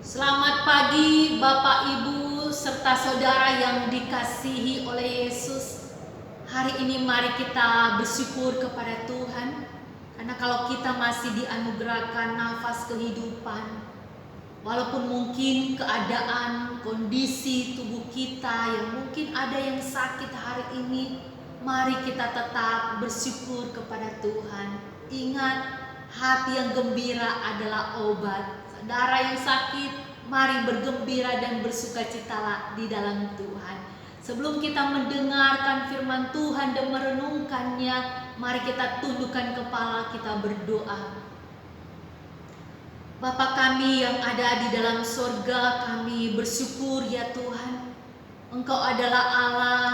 Selamat pagi Bapak Ibu serta saudara yang dikasihi oleh Yesus. Hari ini mari kita bersyukur kepada Tuhan, karena kalau kita masih dianugerahkan nafas kehidupan, walaupun mungkin keadaan, kondisi tubuh kita yang mungkin ada yang sakit hari ini, mari kita tetap bersyukur kepada Tuhan. Ingat, hati yang gembira adalah obat. Saudara yang sakit, mari bergembira dan bersukacitalah di dalam Tuhan. Sebelum kita mendengarkan firman Tuhan dan merenungkannya, mari kita tundukkan kepala, kita berdoa. Bapa kami yang ada di dalam sorga, kami bersyukur ya Tuhan, Engkau adalah Allah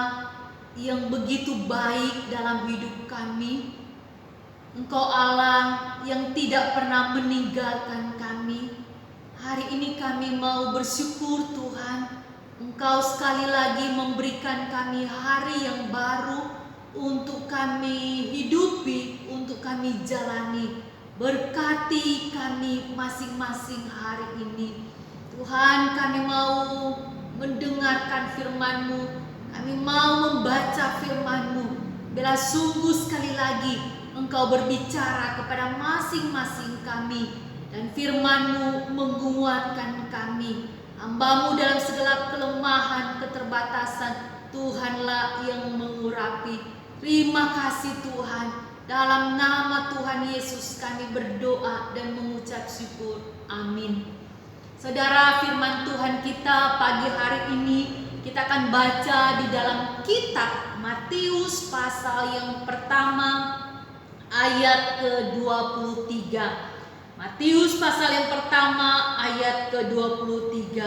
yang begitu baik dalam hidup kami. Engkau Allah yang tidak pernah meninggalkan kami. Hari ini kami mau bersyukur Tuhan, Engkau sekali lagi memberikan kami hari yang baru untuk kami hidupi, untuk kami jalani. Berkati kami masing-masing hari ini. Tuhan, kami mau mendengarkan firman-Mu, kami mau membaca firman-Mu. Bila sungguh sekali lagi Engkau berbicara kepada masing-masing kami, dan firman-Mu menguatkan kami. Hamba-Mu dalam segala kelemahan, keterbatasan, Tuhanlah yang mengurapi. Terima kasih Tuhan. Dalam nama Tuhan Yesus kami berdoa dan mengucap syukur. Amin. Saudara, firman Tuhan kita pagi hari ini kita akan baca di dalam kitab Matius pasal yang pertama ayat ke-23. Matius pasal yang pertama ayat ke-23.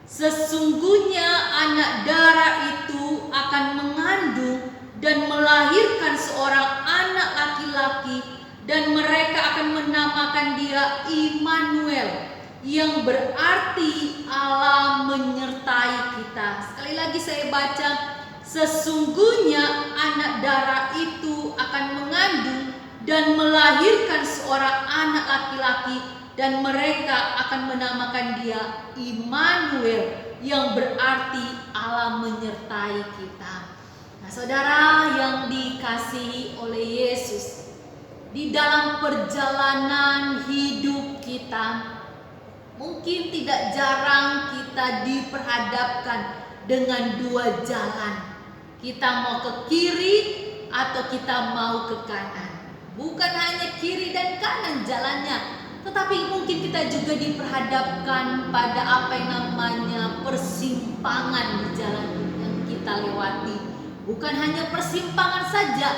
Sesungguhnya anak darah itu akan mengandung dan melahirkan seorang anak laki-laki, dan mereka akan menamakan dia Immanuel, yang berarti Allah menyertai kita. Sekali lagi saya baca, sesungguhnya anak darah itu akan mengandung dan melahirkan seorang anak laki-laki, dan mereka akan menamakan dia Immanuel, yang berarti Allah menyertai kita. Nah, saudara yang dikasihi oleh Yesus, di dalam perjalanan hidup kita, mungkin tidak jarang kita diperhadapkan dengan dua jalan. Kita mau ke kiri atau kita mau ke kanan. Bukan hanya kiri dan kanan jalannya, tetapi mungkin kita juga diperhadapkan pada apa yang namanya persimpangan di jalan yang kita lewati. Bukan hanya persimpangan saja,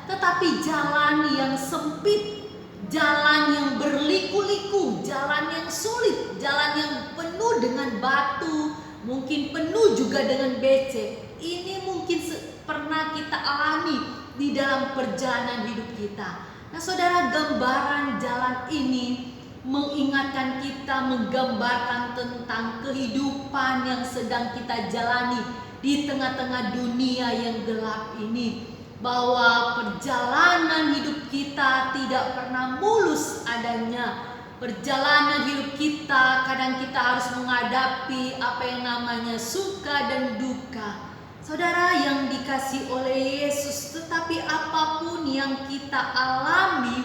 tetapi jalan yang sempit, jalan yang berliku-liku, jalan yang sulit, jalan yang penuh dengan batu, mungkin penuh juga dengan becek. Ini mungkin pernah kita alami di dalam perjalanan hidup kita. Nah, saudara, gambaran jalan ini mengingatkan kita, menggambarkan tentang kehidupan yang sedang kita jalani di tengah-tengah dunia yang gelap ini, bahwa perjalanan hidup kita tidak pernah mulus adanya. Perjalanan hidup kita kadang kita harus menghadapi apa yang namanya suka dan duka. Saudara yang dikasihi oleh Yesus, tetapi apapun yang kita alami,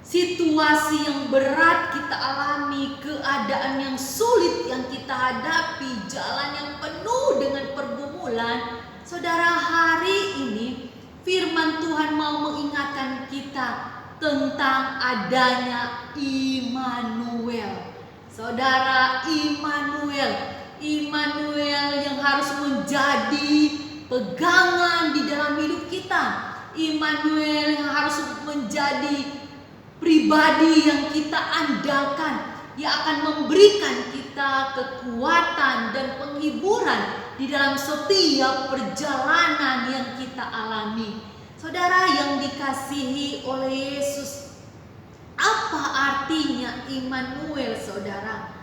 situasi yang berat kita alami, keadaan yang sulit yang kita hadapi, jalan yang penuh dengan pergumulan, saudara, hari ini firman Tuhan mau mengingatkan kita tentang adanya Immanuel. Saudara, Immanuel yang harus menjadi pegangan di dalam hidup kita. Immanuel yang harus menjadi pribadi yang kita andalkan, yang akan memberikan kita kekuatan dan penghiburan di dalam setiap perjalanan yang kita alami. Saudara yang dikasihi oleh Yesus, apa artinya Immanuel, saudara?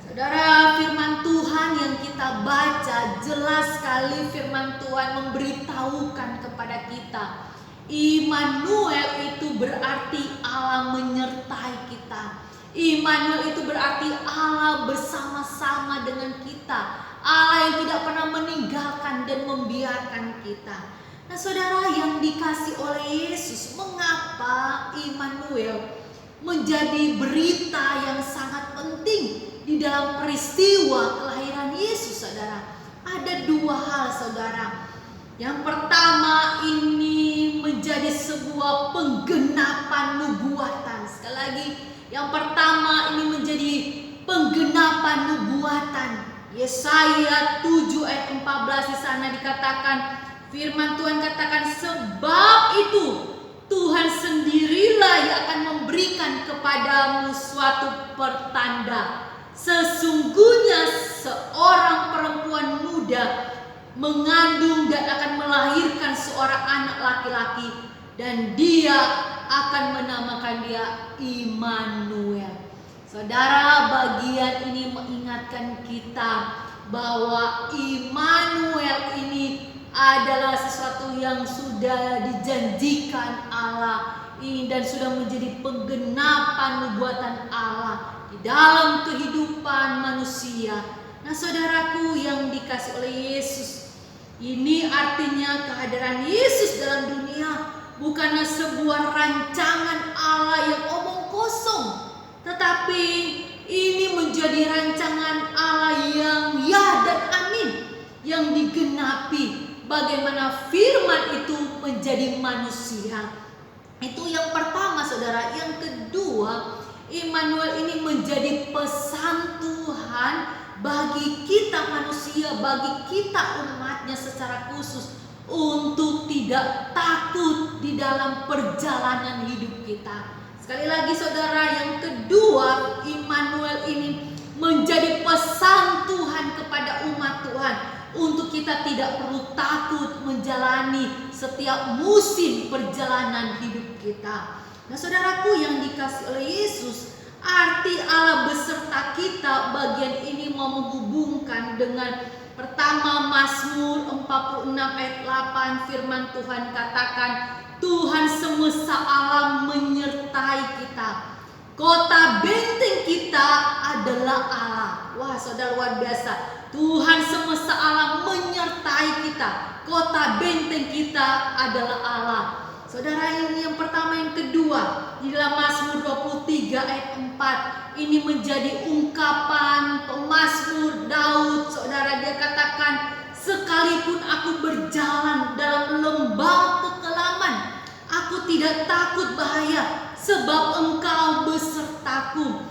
Saudara, firman Tuhan yang kita baca, jelas sekali firman Tuhan memberitahukan kepada kita, Immanuel itu berarti Allah menyertai kita. Immanuel itu berarti Allah bersama-sama dengan kita, Allah yang tidak pernah meninggalkan dan membiarkan kita. Nah saudara yang dikasih oleh Yesus, mengapa Immanuel menjadi berita yang sangat penting di dalam peristiwa kelahiran Yesus, saudara? Ada dua hal, saudara. Yang pertama, ini menjadi sebuah penggenapan nubuatan. Sekali lagi, yang pertama ini menjadi penggenapan nubuatan. Yesaya 7 ayat 14 di sana dikatakan, firman Tuhan katakan, sebab itu Tuhan sendirilah yang akan memberikan kepadamu suatu pertanda. Sesungguhnya seorang perempuan muda mengandung dan akan melahirkan seorang anak laki-laki, dan dia akan menamakan dia Immanuel. Saudara, bagian ini mengingatkan kita bahwa Immanuel ini adalah sesuatu yang sudah dijanjikan Allah ini dan sudah menjadi penggenapan nubuatan Allah di dalam kehidupan manusia. Nah saudaraku yang dikasih oleh Yesus, ini artinya kehadiran Yesus dalam dunia bukanlah sebuah rancangan Allah yang omong kosong, tetapi ini menjadi rancangan Allah yang ya dan amin, yang digenapi bagaimana firman itu menjadi manusia. Itu yang pertama, saudara. Yang kedua, Immanuel ini menjadi pesan Tuhan bagi kita manusia, bagi kita umatnya secara khusus, untuk tidak takut di dalam perjalanan hidup kita. Sekali lagi saudara, yang kedua, Immanuel ini menjadi pesan Tuhan kepada umat Tuhan untuk kita tidak perlu takut menjalani setiap musim perjalanan hidup kita. Nah saudaraku yang dikasih oleh Yesus, arti Allah beserta kita bagian ini mau menghubungkan dengan pertama Mazmur 46 ayat 8, firman Tuhan katakan, Tuhan semesta alam menyertai kita. Kota benteng kita adalah Allah. Wah saudara, luar biasa. Tuhan semesta alam menyertai kita. Kota benteng kita adalah Allah. Saudara, ini yang pertama. Yang kedua, di dalam Mazmur 23 ayat 4, ini menjadi ungkapan pemazmur Daud. Saudara, dia katakan, sekalipun aku berjalan dalam lembah kekelaman, aku tidak takut bahaya, sebab Engkau besertaku.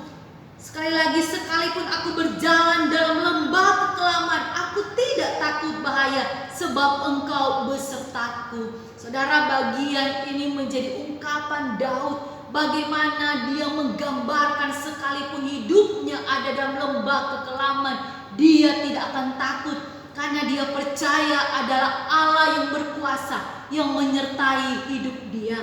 Sekali lagi, sekalipun aku berjalan dalam lembah kekelaman, aku tidak takut bahaya, sebab Engkau besertaku. Saudara, bagian ini menjadi ungkapan Daud, bagaimana dia menggambarkan sekalipun hidupnya ada dalam lembah kekelaman, dia tidak akan takut, karena dia percaya adalah Allah yang berkuasa, yang menyertai hidup dia.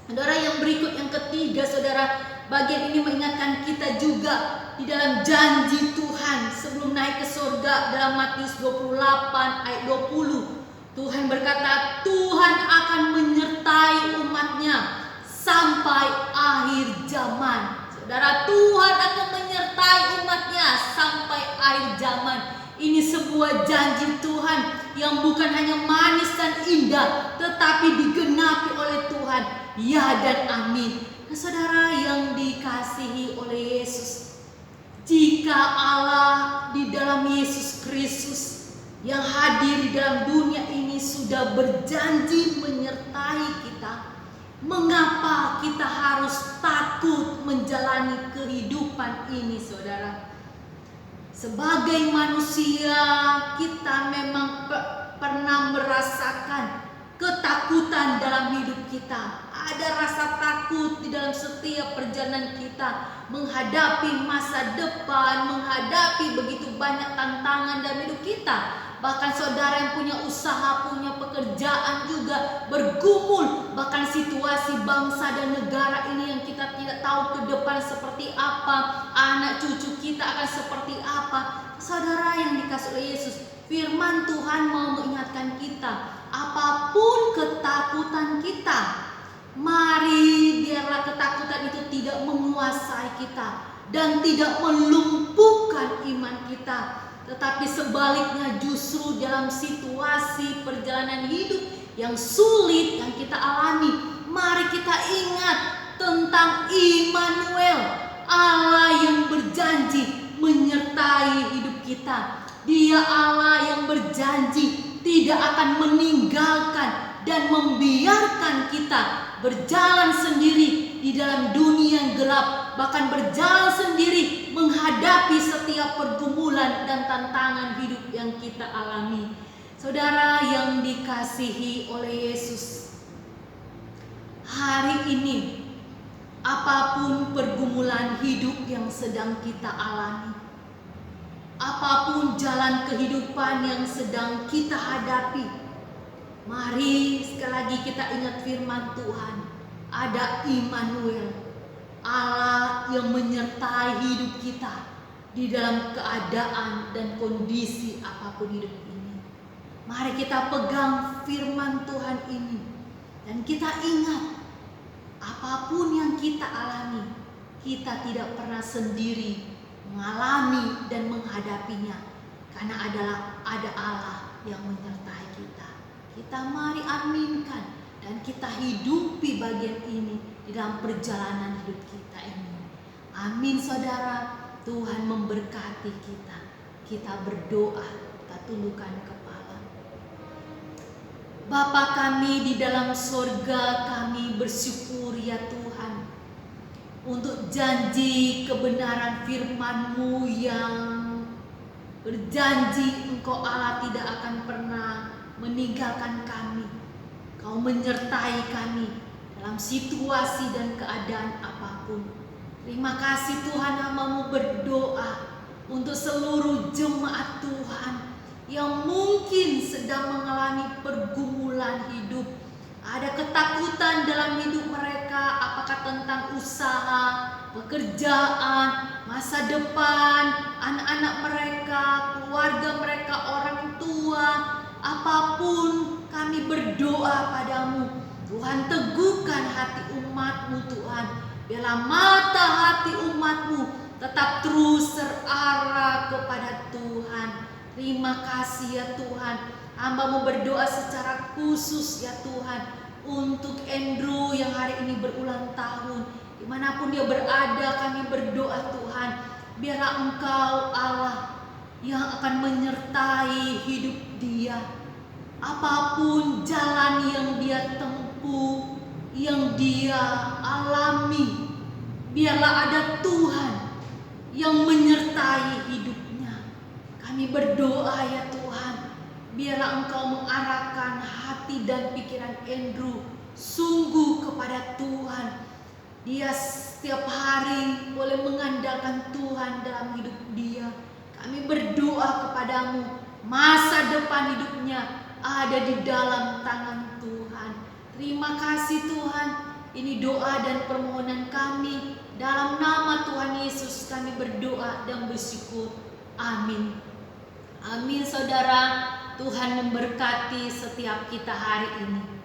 Saudara, yang berikut yang ketiga, saudara, bagian ini mengingatkan kita juga di dalam janji Tuhan sebelum naik ke surga dalam Matius 28 ayat 20. Tuhan berkata, Tuhan akan menyertai umatnya sampai akhir zaman. Saudara, Tuhan akan menyertai umatnya sampai akhir zaman. Ini sebuah janji Tuhan yang bukan hanya manis dan indah, tetapi digenapi oleh Tuhan, ya dan amin. Nah, saudara yang dikasihi oleh Yesus, jika Allah di dalam Yesus Kristus yang hadir di dalam dunia ini sudah berjanji menyertai kita, mengapa kita harus takut menjalani kehidupan ini, saudara? Sebagai manusia, kita memang pernah merasakan ketakutan dalam hidup kita. Ada rasa takut di dalam setiap perjalanan kita menghadapi masa depan, menghadapi begitu banyak tantangan dalam hidup kita. Bahkan saudara yang punya usaha, punya pekerjaan juga bergumul. Bahkan situasi bangsa dan negara ini yang kita tidak tahu ke depan seperti apa, anak cucu kita akan seperti apa. Saudara yang dikasihi oleh Yesus, firman Tuhan mau mengingatkan kita, apapun ketakutan kita, mari biarlah ketakutan itu tidak menguasai kita dan tidak melumpuhkan keutuhan iman kita. Tetapi sebaliknya justru dalam situasi perjalanan hidup yang sulit yang kita alami, mari kita ingat tentang Immanuel, Allah yang berjanji menyertai hidup kita. Dia Allah yang berjanji tidak akan meninggalkan dan membiarkan kita berjalan sendiri di dalam dunia yang gelap, bahkan berjalan sendiri menghadapi setiap pergumulan dan tantangan hidup yang kita alami. Saudara yang dikasihi oleh Yesus, hari ini apapun pergumulan hidup yang sedang kita alami, apapun jalan kehidupan yang sedang kita hadapi, mari sekali lagi kita ingat firman Tuhan. Ada Immanuel, Allah yang menyertai hidup kita di dalam keadaan dan kondisi apapun hidup ini. Mari kita pegang firman Tuhan ini dan kita ingat, apapun yang kita alami, kita tidak pernah sendiri mengalami dan menghadapinya, karena ada Allah yang menyertai kita. Kita mari aminkan dan kita hidupi bagian ini di dalam perjalanan hidup kita ini. Amin saudara, Tuhan memberkati kita. Kita berdoa, kita tundukkan kepala. Bapa kami di dalam surga, kami bersyukur ya Tuhan untuk janji kebenaran firman-Mu yang berjanji Engkau Allah tidak akan pernah meninggalkan kami. Kau menyertai kami dalam situasi dan keadaan apapun. Terima kasih Tuhan, hamba-Mu berdoa untuk seluruh jemaat Tuhan yang mungkin sedang mengalami pergumulan hidup. Ada ketakutan dalam hidup mereka, apakah tentang usaha, pekerjaan, masa depan, anak-anak mereka, keluarga mereka, orang tua, apapun. Kami berdoa padamu, Tuhan, teguhkan hati umat-Mu Tuhan. Biarlah mata hati umat-Mu tetap terus terarah kepada Tuhan. Terima kasih ya Tuhan. Hamba-Mu berdoa secara khusus ya Tuhan untuk Andrew yang hari ini berulang tahun. Dimanapun dia berada, kami berdoa Tuhan, biarlah Engkau Allah yang akan menyertai hidup dia. Apapun jalan yang dia tempuh, yang dia alami, biarlah ada Tuhan yang menyertai hidupnya. Kami berdoa ya Tuhan, biarlah Engkau mengarahkan hati dan pikiran Andrew sungguh kepada Tuhan. Dia setiap hari boleh mengandalkan Tuhan dalam hidup dia. Kami berdoa kepadamu, masa depan hidupnya ada di dalam tangan Tuhan. Terima kasih Tuhan. Ini doa dan permohonan kami. Dalam nama Tuhan Yesus kami berdoa dan bersyukur. Amin. Amin saudara. Tuhan memberkati setiap kita hari ini.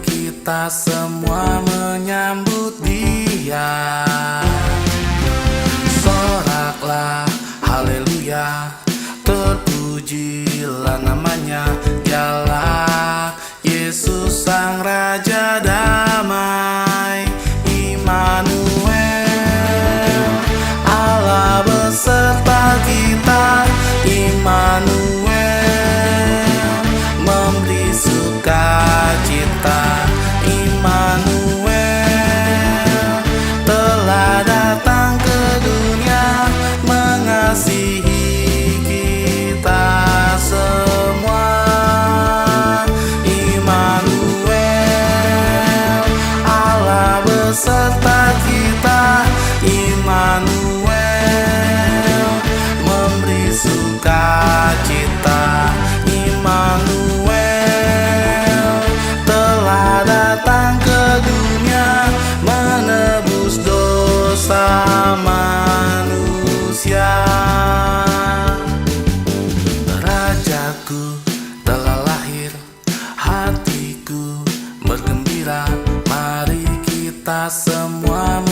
Kita semua menyambut Dia. Soraklah haleluya, terpujilah namanya. Dialah Yesus Sang Raja Damai, Immanuel, Allah beserta kita. Immanuel, memberi sukacita. Immanuel, kita semua